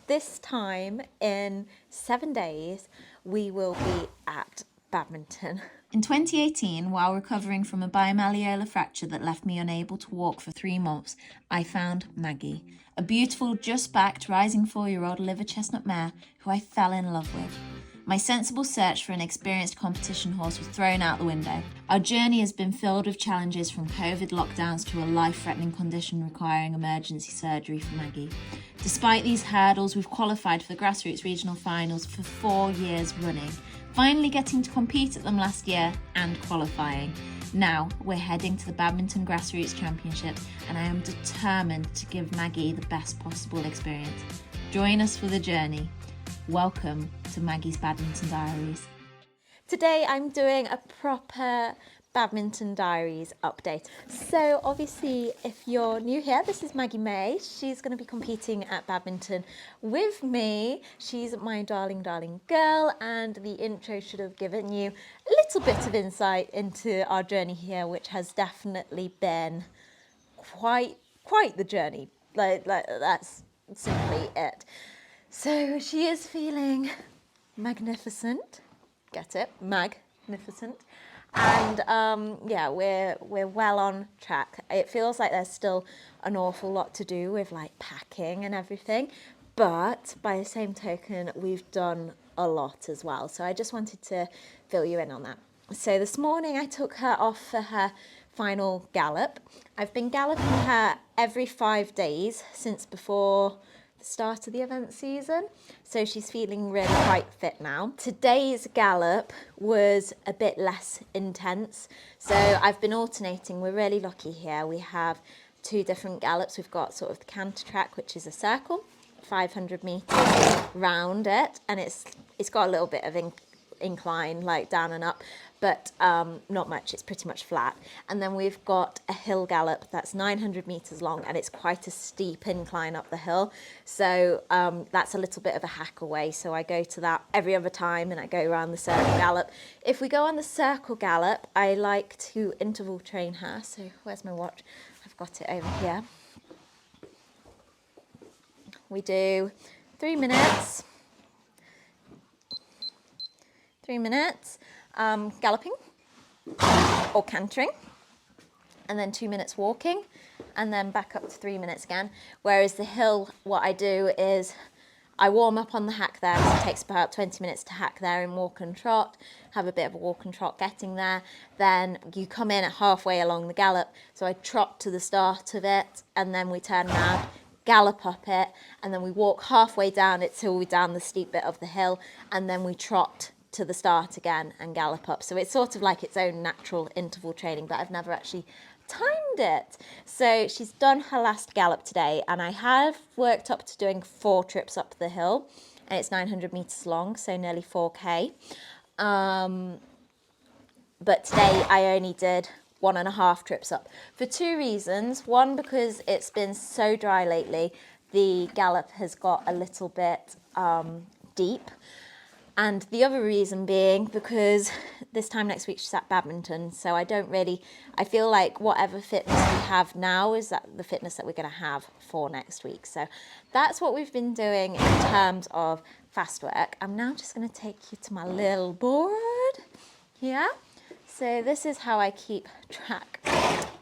this time in 7 days, we will be at Badminton. In 2018, while recovering from a bimalleolar fracture that left me unable to walk for 3 months, I found Maggie, a beautiful, just-backed, rising 4-year-old liver chestnut mare who I fell in love with. My sensible search for an experienced competition horse was thrown out the window. Our journey has been filled with challenges, from COVID lockdowns to a life-threatening condition requiring emergency surgery for Maggie. Despite these hurdles, we've qualified for the Grassroots regional finals for 4 years running, finally getting to compete at them last year and qualifying. Now we're heading to the Badminton Grassroots Championships, and I am determined to give Maggie the best possible experience. Join us for the journey. Welcome to Maggie's Badminton Diaries. Today I'm doing a proper Badminton Diaries update. So obviously, if you're new here, this is Maggie May. She's going to be competing at Badminton with me. She's my darling girl, and the intro should have given you a little bit of insight into our journey here, which has definitely been quite the journey. Like that's simply it. So she is feeling magnificent. Get it? Magnificent. And yeah, we're well on track. It feels like there's still an awful lot to do with like packing and everything, but by the same token, we've done a lot as well. So I just wanted to fill you in on that. So this morning I took her off for her final gallop. I've been galloping her every 5 days since before the start of the event season, so she's feeling really quite fit now. Today's gallop was a bit less intense, so I've been alternating. We're really lucky here. We have 2 different gallops. We've got sort of the canter track, which is a circle, 500 meters round it, and it's got a little bit of incline, like down and up, but not much. It's pretty much flat. And then we've got a hill gallop that's 900 meters long, and it's quite a steep incline up the hill, so that's a little bit of a hack away. So I go to that every other time, and I go around the circle gallop. If we go on the circle gallop, I like to interval train her. So where's my watch? I've got it over here. We do 3 minutes, 3 minutes galloping or cantering, and then 2 minutes walking, and then back up to 3 minutes again. Whereas the hill, what I do is I warm up on the hack there, so it takes about 20 minutes to hack there and walk and trot, have a bit of a walk and trot getting there. Then you come in at halfway along the gallop, so I trot to the start of it, and then we turn around, gallop up it, and then we walk halfway down it till we're down the steep bit of the hill, and then we trot to the start again and gallop up. So it's sort of like its own natural interval training, but I've never actually timed it. So she's done her last gallop today, and I have worked up to doing 4 trips up the hill, and it's 900 meters long, so nearly 4k. But today I only did 1.5 trips up for 2 reasons. One, because it's been so dry lately, the gallop has got a little bit deep. And the other reason being because this time next week she's at Badminton, so I feel like whatever fitness we have now is that the fitness that we're going to have for next week. So that's what we've been doing in terms of fast work. I'm now just going to take you to my little board here. So this is how I keep track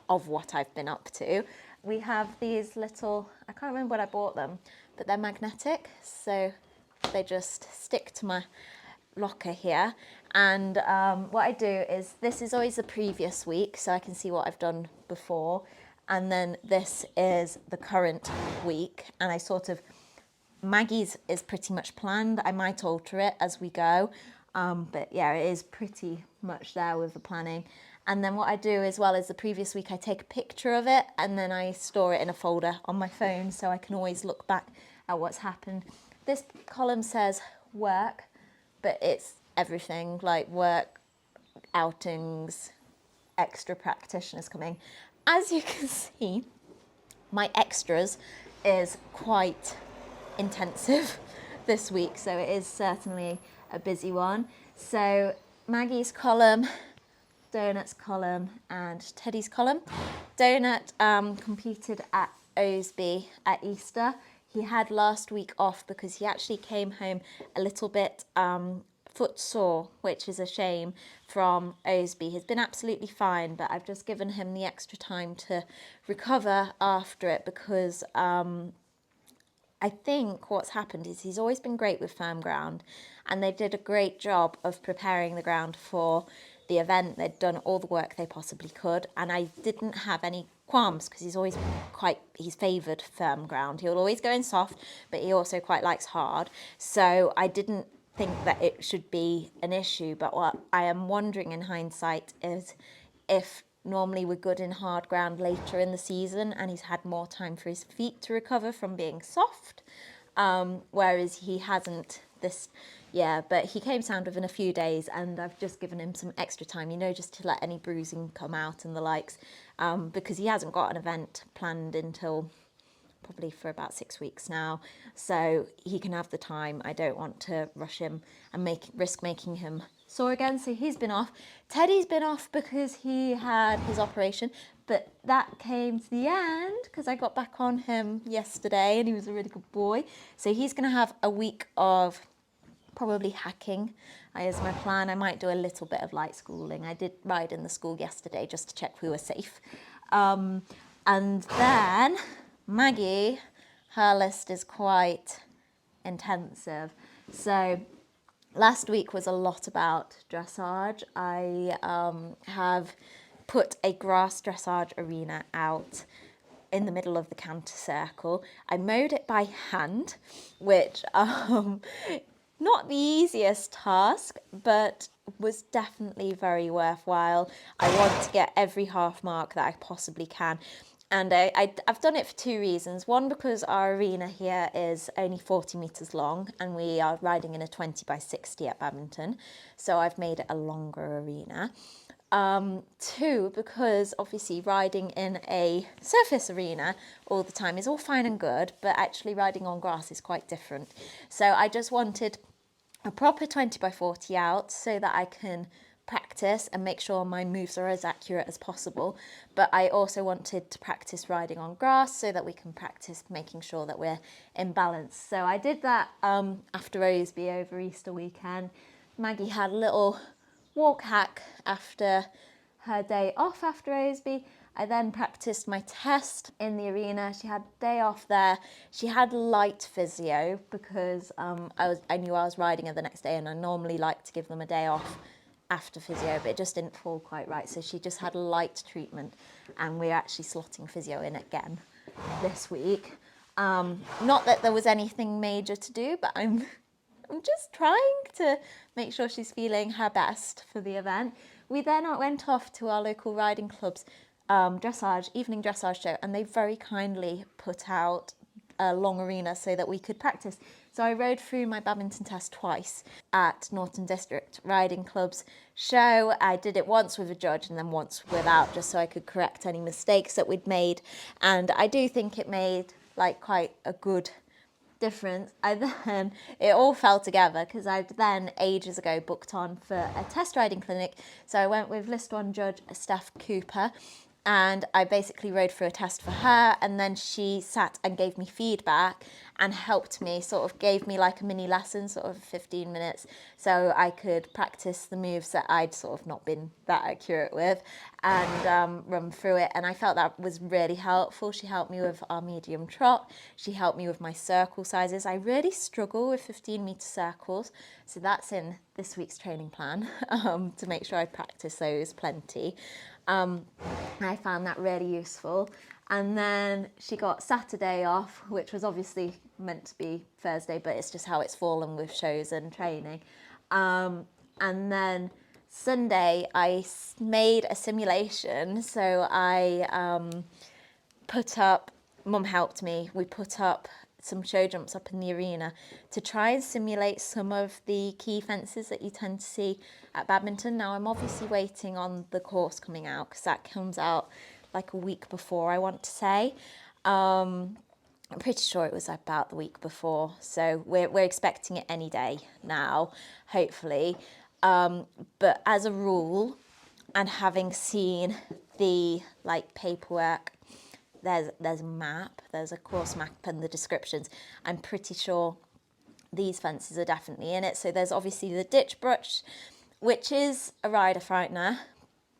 of what I've been up to. We have these little, I can't remember when I bought them, but they're magnetic, so they just stick to my locker here. And what I do is, this is always the previous week, so I can see what I've done before, and then this is the current week, and I sort of, Maggie's is pretty much planned. I might alter it as we go, but yeah, it is pretty much there with the planning. And then what I do as well as the previous week, I take a picture of it, and then I store it in a folder on my phone, so I can always look back at what's happened. This column says work, but it's everything, like work, outings, extra practitioners coming. As you can see, my extras is quite intensive this week, so it is certainly a busy one. So Maggie's column, Donut's column, and Teddy's column. Donut competed at Osby at Easter. He had last week off because he actually came home a little bit footsore, which is a shame, from Osby. He's been absolutely fine, but I've just given him the extra time to recover after it because I think what's happened is he's always been great with firm ground, and they did a great job of preparing the ground for the event. They'd done all the work they possibly could, and I didn't have any qualms because he's favoured firm ground. He'll always go in soft, but he also quite likes hard. So I didn't think that it should be an issue. But what I am wondering in hindsight is if normally we're good in hard ground later in the season and he's had more time for his feet to recover from being soft, whereas he hasn't this year. But he came sound within a few days, and I've just given him some extra time, just to let any bruising come out and the likes, because he hasn't got an event planned until probably for about 6 weeks now, so he can have the time. I don't want to rush him and risk making him sore again. So he's been off. Teddy's been off because he had his operation, but that came to the end because I got back on him yesterday and he was a really good boy. So he's going to have a week of probably hacking is my plan. I might do a little bit of light schooling. I did ride in the school yesterday just to check we were safe. And then Maggie, her list is quite intensive. So last week was a lot about dressage. I have put a grass dressage arena out in the middle of the canter circle. I mowed it by hand, which not the easiest task, but was definitely very worthwhile. I want to get every half mark that I possibly can. And I've done it for two reasons. One, because our arena here is only 40 metres long and we are riding in a 20 by 60 at Badminton. So I've made it a longer arena. Two, because obviously riding in a surface arena all the time is all fine and good, but actually riding on grass is quite different. So I just wanted a proper 20 by 40 out so that I can practice and make sure my moves are as accurate as possible. But I also wanted to practice riding on grass so that we can practice making sure that we're in balance. So I did that after Osby over Easter weekend. Maggie had a little walk hack after her day off after Osby. I then practiced my test in the arena. She had a day off there. She had light physio because I knew I was riding her the next day, and I normally like to give them a day off after physio, but it just didn't fall quite right. So she just had a light treatment, and we're actually slotting physio in again this week. Not that there was anything major to do, but I'm just trying to make sure she's feeling her best for the event. We then went off to our local riding club's evening dressage show, and they very kindly put out a long arena so that we could practice. So I rode through my badminton test twice at Norton District Riding Club's show. I did it once with a judge and then once without, just so I could correct any mistakes that we'd made. And I do think it made quite a good difference. It all fell together because I'd then ages ago booked on for a test riding clinic. So I went with List 1 judge Steph Cooper, and I basically rode through a test for her, and then she sat and gave me feedback and helped me, sort of gave me like a mini lesson, sort of 15 minutes, so I could practice the moves that I'd sort of not been that accurate with and run through it. And I felt that was really helpful. She helped me with our medium trot. She helped me with my circle sizes. I really struggle with 15-metre circles, so that's in this week's training plan to make sure I practice those plenty. I found that really useful. And then she got Saturday off, which was obviously meant to be Thursday, but it's just how it's fallen with shows and training. And then Sunday I made a simulation. So I put up, Mum helped me, we put up some show jumps up in the arena to try and simulate some of the key fences that you tend to see at Badminton. Now I'm obviously waiting on the course coming out because that comes out like a week before, I want to say. I'm pretty sure it was about the week before, so we're expecting it any day now, hopefully. But as a rule, and having seen the paperwork there's a map, there's a course map in the descriptions. I'm pretty sure these fences are definitely in it. So there's obviously the ditch brush, which is a rider frightener,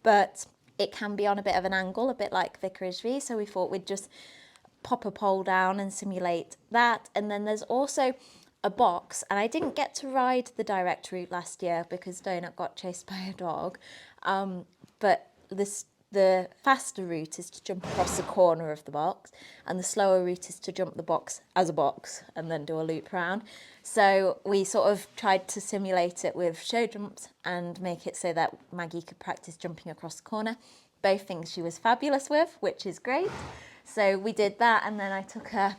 but it can be on a bit of an angle, a bit like Vicarage V. So we thought we'd just pop a pole down and simulate that. And then there's also a box, and I didn't get to ride the direct route last year because Donut got chased by a dog. But the faster route is to jump across the corner of the box, and the slower route is to jump the box as a box and then do a loop round. So we sort of tried to simulate it with show jumps and make it so that Maggie could practice jumping across the corner. Both things she was fabulous with, which is great. So we did that, and then I took her.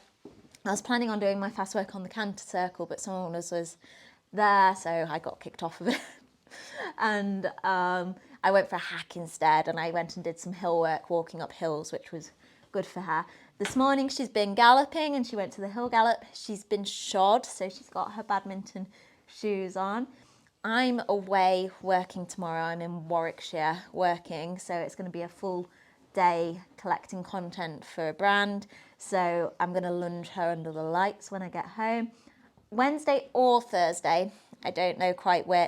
I was planning on doing my fast work on the canter circle, but someone was there, so I got kicked off of it. And I went for a hack instead, and I went and did some hill work, walking up hills, which was good for her. This morning she's been galloping, and she went to the hill gallop. She's been shod, so she's got her badminton shoes on. I'm away working tomorrow. I'm in Warwickshire working, so it's going to be a full day collecting content for a brand. So I'm going to lunge her under the lights when I get home. Wednesday or Thursday, I don't know quite where,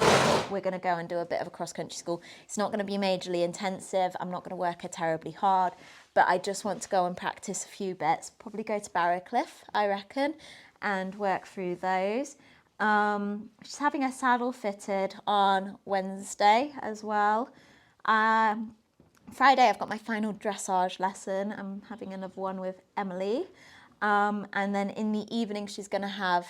we're going to go and do a bit of a cross-country school. It's not going to be majorly intensive. I'm not going to work her terribly hard, but I just want to go and practice a few bits. Probably go to Barrowcliff, I reckon, and work through those. She's having her saddle fitted on Wednesday as well. Friday, I've got my final dressage lesson. I'm having another one with Emily. And then in the evening, she's going to have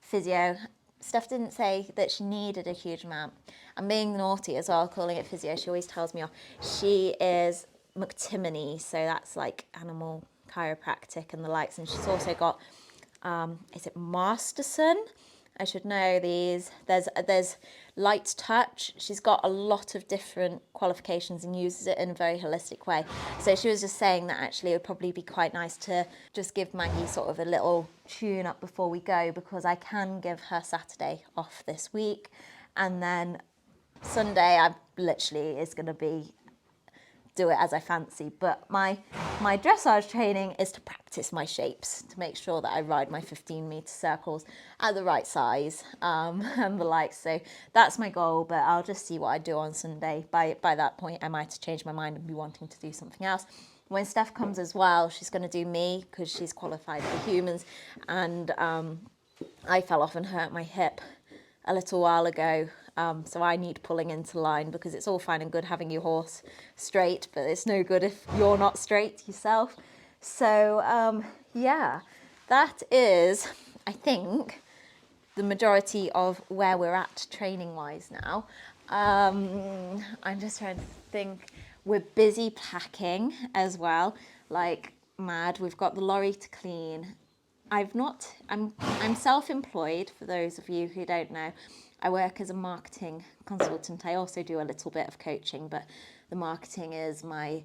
physio. Steph didn't say that she needed a huge amount. I'm being naughty as well, calling it physio. She always tells me off. She is McTimony, so that's like animal chiropractic and the likes. And she's also got, is it Masterson? I should know these. There's light touch. She's got a lot of different qualifications and uses it in a very holistic way. So she was just saying that actually it would probably be quite nice to just give Maggie sort of a little tune up before we go, because I can give her Saturday off this week. And then Sunday I literally is going to be do it as I fancy, but my dressage training is to practice my shapes, to make sure that I ride my 15-meter circles at the right size and the like. So that's my goal, but I'll just see what I do on Sunday. By that point, I might have changed my mind and be wanting to do something else. When Steph comes as well, she's going to do me because she's qualified for humans, and I fell off and hurt my hip a little while ago. So I need pulling into line, because it's all fine and good having your horse straight, but it's no good if you're not straight yourself. So yeah, that is, I think, the majority of where we're at training-wise now. I'm just trying to think. We're busy packing as well, like mad. We've got the lorry to clean. I'm self-employed, for those of you who don't know. I work as a marketing consultant. I also do a little bit of coaching, but the marketing is my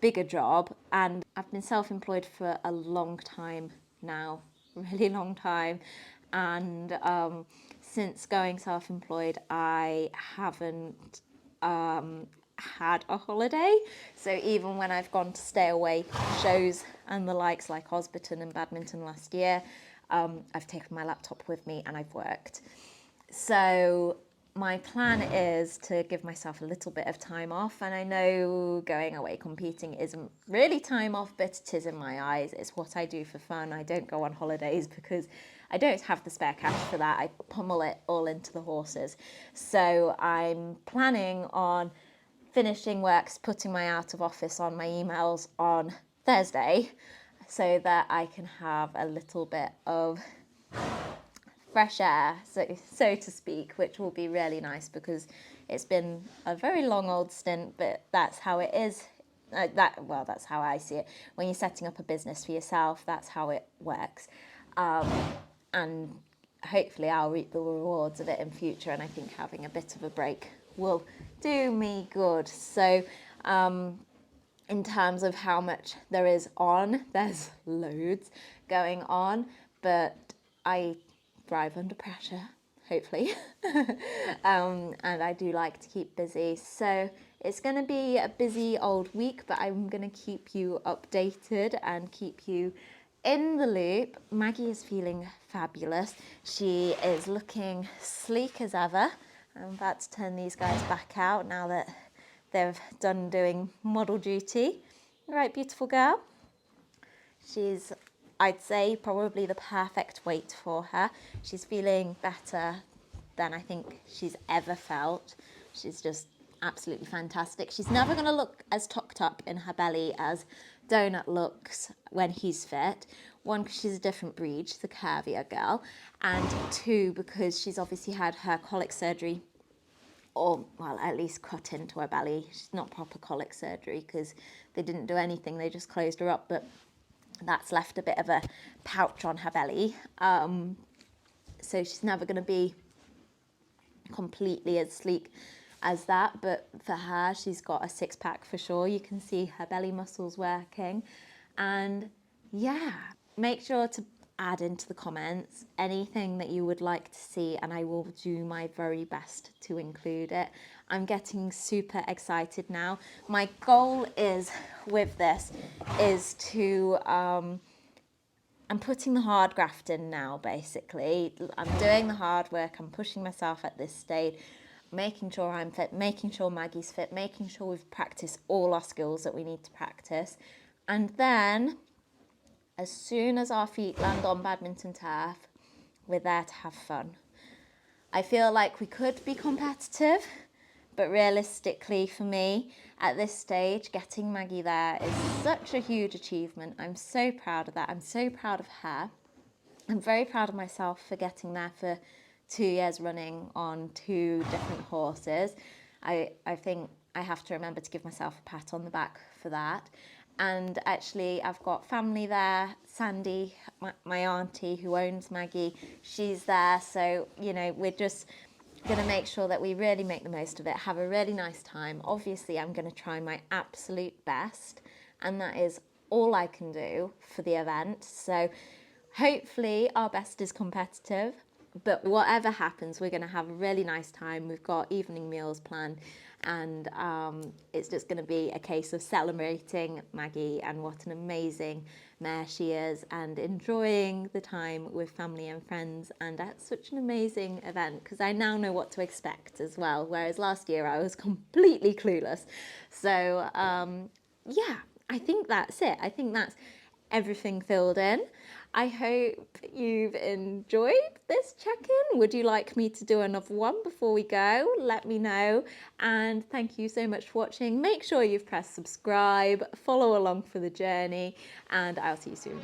bigger job. And I've been self-employed for a long time now, really long time. And since going self-employed, I haven't had a holiday. So even when I've gone to stay away shows and the likes, like Osberton and Badminton last year, I've taken my laptop with me and I've worked. So my plan is to give myself a little bit of time off, and I know going away competing isn't really time off, but it is in my eyes. It's what I do for fun. I don't go on holidays because I don't have the spare cash for that. I pummel it all into the horses. So I'm planning on finishing works, putting my out of office on my emails on Thursday, so that I can have a little bit of fresh air, so to speak, which will be really nice, because it's been a very long old stint, but that's how it is. That's how I see it. When you're setting up a business for yourself, that's how it works. And hopefully I'll reap the rewards of it in future, and I think having a bit of a break will do me good. So in terms of how much there is on, there's loads going on, but I thrive under pressure, hopefully. And I do like to keep busy. So it's going to be a busy old week, but I'm going to keep you updated and keep you in the loop. Maggie is feeling fabulous. She is looking sleek as ever. I'm about to turn these guys back out now that they've done doing model duty. Right, beautiful girl. She's, I'd say, probably the perfect weight for her. She's feeling better than I think she's ever felt. She's just absolutely fantastic. She's never going to look as tucked up in her belly as Donut looks when he's fit. One, because she's a different breed, she's a curvier girl. And two, because she's obviously had her colic surgery, or well, at least cut into her belly. She's not proper colic surgery because they didn't do anything, they just closed her up, but that's left a bit of a pouch on her belly. So she's never going to be completely as sleek as that, but for her, she's got a six-pack for sure. You can see her belly muscles working. And yeah, make sure to add into the comments anything that you would like to see, and I will do my very best to include it. I'm getting super excited now. My goal is with this is to I'm putting the hard graft in now, basically. I'm doing the hard work, I'm pushing myself at this stage, making sure I'm fit, making sure Maggie's fit, making sure we've practiced all our skills that we need to practice. And then, as soon as our feet land on badminton turf, we're there to have fun. I feel like we could be competitive, but realistically for me, at this stage, getting Maggie there is such a huge achievement. I'm so proud of that. I'm so proud of her. I'm very proud of myself for getting there for 2 years running on 2 different horses. I think I have to remember to give myself a pat on the back for that. And actually, I've got family there. Sandy, my auntie who owns Maggie, she's there. So, you know, we're just going to make sure that we really make the most of it, have a really nice time. Obviously, I'm going to try my absolute best, and that is all I can do for the event. So hopefully our best is competitive, but whatever happens, we're going to have a really nice time. We've got evening meals planned, and it's just going to be a case of celebrating Maggie and what an amazing mare she is, and enjoying the time with family and friends, and at such an amazing event, because I now know what to expect as well, whereas last year I was completely clueless. So yeah, I think that's it. I think that's everything filled in. I hope you've enjoyed this check-in. Would you like me to do another one before we go? Let me know. And thank you so much for watching. Make sure you've pressed subscribe, follow along for the journey, and I'll see you soon.